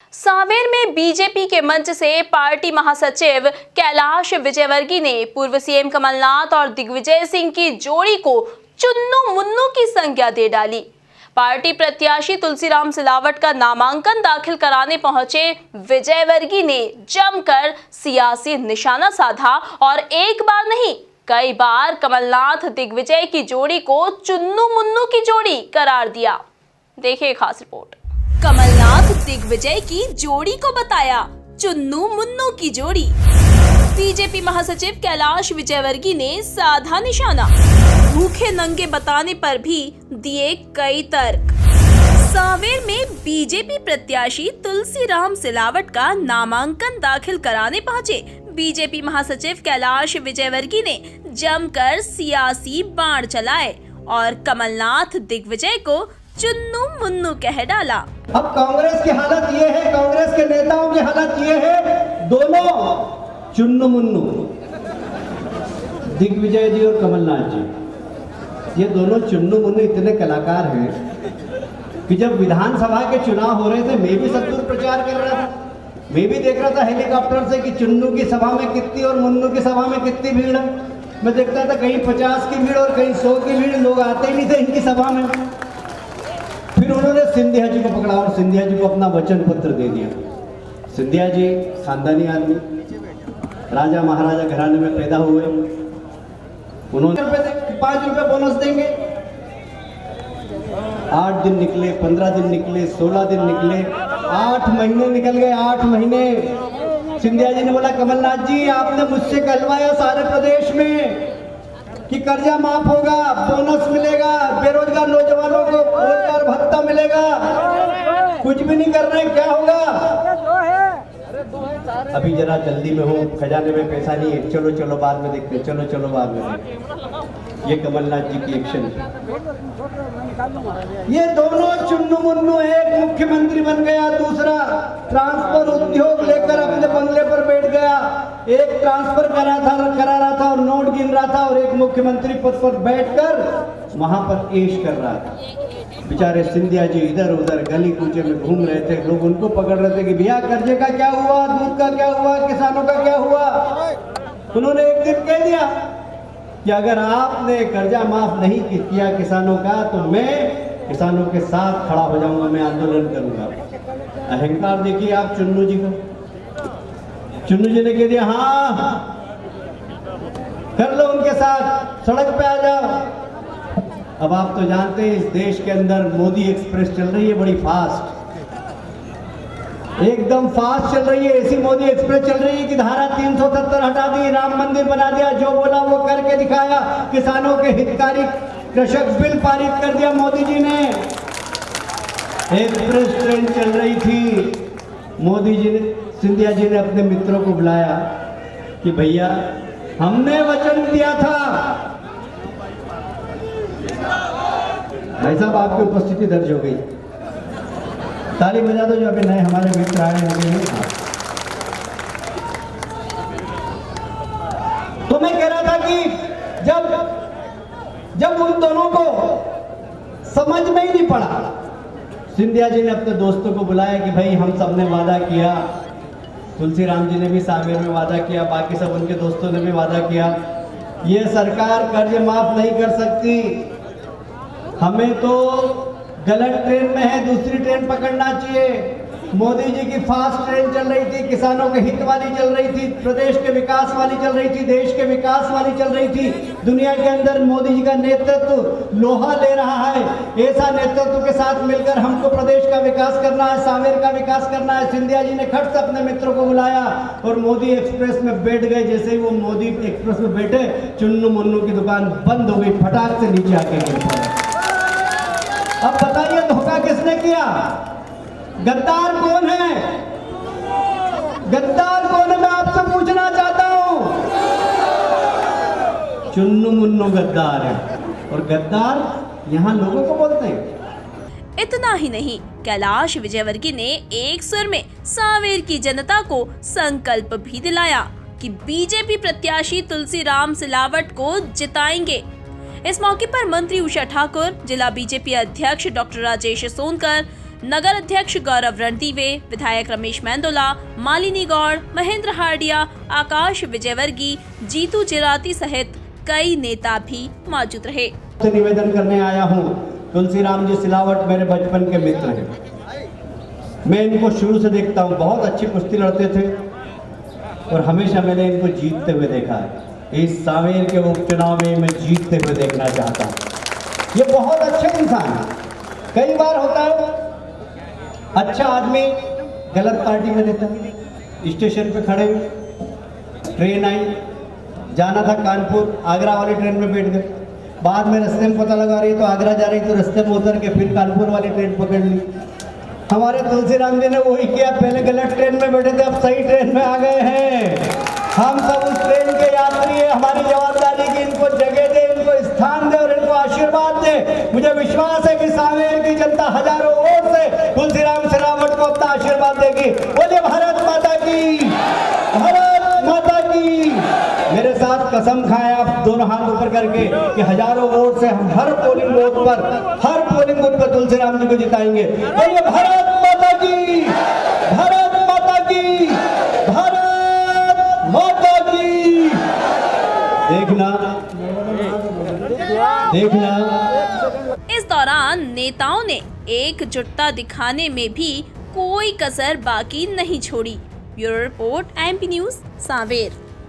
सांवेर में बीजेपी के मंच से पार्टी महासचिव कैलाश विजयवर्गीय ने पूर्व सीएम कमलनाथ और दिग्विजय सिंह की जोड़ी को चुन्नू मुन्नू की संज्ञा दे डाली। पार्टी प्रत्याशी तुलसीराम सिलावट का नामांकन दाखिल कराने पहुंचे विजयवर्गीय ने जमकर सियासी निशाना साधा और एक बार नहीं कई बार कमलनाथ दिग्विजय की जोड़ी को चुन्नू मुन्नू की जोड़ी करार दिया। देखिए खास रिपोर्ट। कमलनाथ दिग्विजय की जोड़ी को बताया चुन्नू मुन्नू की जोड़ी। बीजेपी महासचिव कैलाश विजयवर्गीय ने साधा निशाना, भूखे नंगे बताने पर भी दिए कई तर्क। सांवेर में बीजेपी प्रत्याशी तुलसीराम सिलावट का नामांकन दाखिल कराने पहुंचे बीजेपी महासचिव कैलाश विजयवर्गीय ने जमकर सियासी बाण चलाए और कमलनाथ दिग्विजय को चुन्नू मुन्नू कह डाला। अब कांग्रेस की हालत ये है, कांग्रेस के नेताओं की हालत ये है, दोनों चुन्नू मुन्नू, दिग्विजय जी और कमलनाथ जी, ये दोनों चुन्नू मुन्नू इतने कलाकार हैं कि जब विधानसभा के चुनाव हो रहे थे मैं भी सब दूर प्रचार कर रहा था। मैं भी देख रहा था हेलीकॉप्टर से कि चुन्नू की सभा में कितनी और मुन्नू की सभा में कितनी भीड़ है। मैं देखता था कहीं 50 की भीड़ और कहीं 100 की भीड़, लोग आते ही नहीं थे इनकी सभा में। फिर उन्होंने सिंधिया जी को पकड़ा और सिंधिया जी को अपना वचन पत्र दे दिया। सिंधिया जी खानदानी आदमी, राजा महाराजा घराने में पैदा हुए, उन्होंने 5 रुपए बोनस देंगे। 8 दिन निकले, 15 दिन निकले, 16 दिन निकले, 8 महीने निकल गए। 8 महीने सिंधिया जी ने बोला कमलनाथ जी आपने मुझसे कहलवाया सारे प्रदेश में कि कर्जा माफ होगा, बोनस मिलेगा, बेरोजगार नौजवानों को रोजगार भत्ता मिलेगा, कुछ भी नहीं कर रहे, क्या होगा? अभी जरा जल्दी में हो, खजाने में पैसा नहीं है, चलो चलो बाद में देखते, चलो चलो बाद में। ये कमलनाथ जी की एक्शन है। ये दोनों चुन्नू मुन्नू, एक मुख्यमंत्री बन गया, दूसरा ट्रांसफर उद्योग लेकर अपने बंगले पर बैठ गया। एक ट्रांसफर करा रहा था और नोट गिन रहा था और एक मुख्यमंत्री पद पर बैठकर वहां पर ऐश कर रहा था। बेचारे सिंधिया जी इधर उधर गली कूचे में घूम रहे थे, लोग उनको पकड़ रहे थे कि भैया कर्जे का क्या हुआ, दूध का क्या हुआ, किसानों का क्या हुआ। उन्होंने एक दिन कह दिया कि अगर आपने कर्जा माफ नहीं किया किसानों का तो मैं किसानों के साथ खड़ा हो जाऊंगा, मैं आंदोलन करूंगा। अहंकार देखिए आप चुन्नू जी को। चुन्नू जी ने कह दिया हाँ कर लो उनके साथ, सड़क पे आ जाओ। अब आप तो जानते हैं इस देश के अंदर मोदी एक्सप्रेस चल रही है, बड़ी फास्ट, एकदम फास्ट चल रही है। ऐसी मोदी एक्सप्रेस चल रही है कि धारा 370 हटा दी, राम मंदिर बना दिया, जो बोला वो करके दिखाया, किसानों के हितकारी कृषक बिल पारित कर दिया मोदी जी ने। एक्सप्रेस ट्रेन चल रही थी, मोदी जी ने, सिंधिया जी ने अपने मित्रों को बुलाया कि भैया हमने वचन दिया था। भाई साहब आपकी उपस्थिति दर्ज हो गई, ताली बजा दो जो अभी नए हमारे मित्र आए हैं। तो मैं कह रहा था कि जब उन दोनों को समझ में ही नहीं पड़ा, सिंधिया जी ने अपने दोस्तों को बुलाया कि भाई हम सब ने वादा किया, तुलसीराम जी ने भी सांवेर में वादा किया, बाकी सब उनके दोस्तों ने भी वादा किया, ये सरकार कर्ज माफ नहीं कर सकती, हमें तो गलत ट्रेन में है, दूसरी ट्रेन पकड़ना चाहिए। मोदी जी की फास्ट ट्रेन चल रही थी, किसानों के हित वाली चल रही थी, प्रदेश के विकास वाली चल रही थी, देश के विकास वाली चल रही थी। दुनिया के अंदर मोदी जी का नेतृत्व लोहा ले रहा है, ऐसा नेतृत्व के साथ मिलकर हमको प्रदेश का विकास करना है, सांवेर का विकास करना है। सिंधिया जी ने खट से अपने मित्रों को बुलाया और मोदी एक्सप्रेस में बैठ गए। जैसे ही वो मोदी एक्सप्रेस में बैठे, चुन्नू मुन्नू की दुकान बंद हो गई, फटाक से नीचे आके गिर पड़े। अब बताइए धोखा किसने किया? गद्दार कौन है? गद्दार कौन है मैं आपसे पूछना चाहता हूं। चुन्नू मुन्नू गद्दार है और गद्दार यहां लोगों को बोलते हैं। इतना ही नहीं, कैलाश विजयवर्गीय ने एक सुर में सांवेर की जनता को संकल्प भी दिलाया कि बीजेपी प्रत्याशी तुलसीराम सिलावट को जिताएंगे। इस मौके पर मंत्री उषा ठाकुर, जिला बीजेपी अध्यक्ष डॉक्टर राजेश सोनकर, नगर अध्यक्ष गौरव रणदीवे, विधायक रमेश मेंदोला, मालिनी गौड़, महेंद्र हार्डिया, आकाश विजयवर्गीय, जीतू जिराती सहित कई नेता भी मौजूद रहे। से निवेदन करने आया हूँ, तुलसीराम जी सिलावट मेरे बचपन के मित्र हैं। मैं इनको शुरू से देखता हूँ, बहुत अच्छी कुश्ती लड़ते थे और हमेशा मैंने इनको जीतते हुए देखा है। इस सांवेर के उपचुनाव में मैं जीतते हुए देखना चाहता हूँ। ये बहुत अच्छे इंसान हैं। कई बार होता है अच्छा आदमी गलत पार्टी में रहता है। स्टेशन पे खड़े हुए, ट्रेन आई, जाना था कानपुर, आगरा वाली ट्रेन में बैठ गए। बाद में रास्ते में पता लगा रही तो आगरा जा रही तो रास्ते में उतर के फिर कानपुर वाली ट्रेन पकड़ ली। हमारे तुलसीराम जी ने वही किया, पहले गलत ट्रेन में बैठे थे, अब सही ट्रेन में आ गए हैं। हम सब उस ट्रेन के यात्री हैं। हमारी जवाबदारी की इनको जगह दे, इनको स्थान दे और इनको आशीर्वाद दे। मुझे विश्वास है कि सांवेर की जनता हजारों वोट से तुलसीराम सिलावट को अपना आशीर्वाद देगी। बोलिए भारत माता की, भारत माता की। मेरे साथ कसम खाएं आप दोनों हाथ ऊपर करके कि हजारों वोट से हम हर पोलिंग बूथ पर तुलसीराम जी को जिताएंगे। बोलिए भारत माता की, भारत माता की, भारत माता की। देखना। इस दौरान नेताओं ने एकजुटता दिखाने में भी कोई कसर बाकी नहीं छोड़ी। Bureau report, MP news, Sanwer.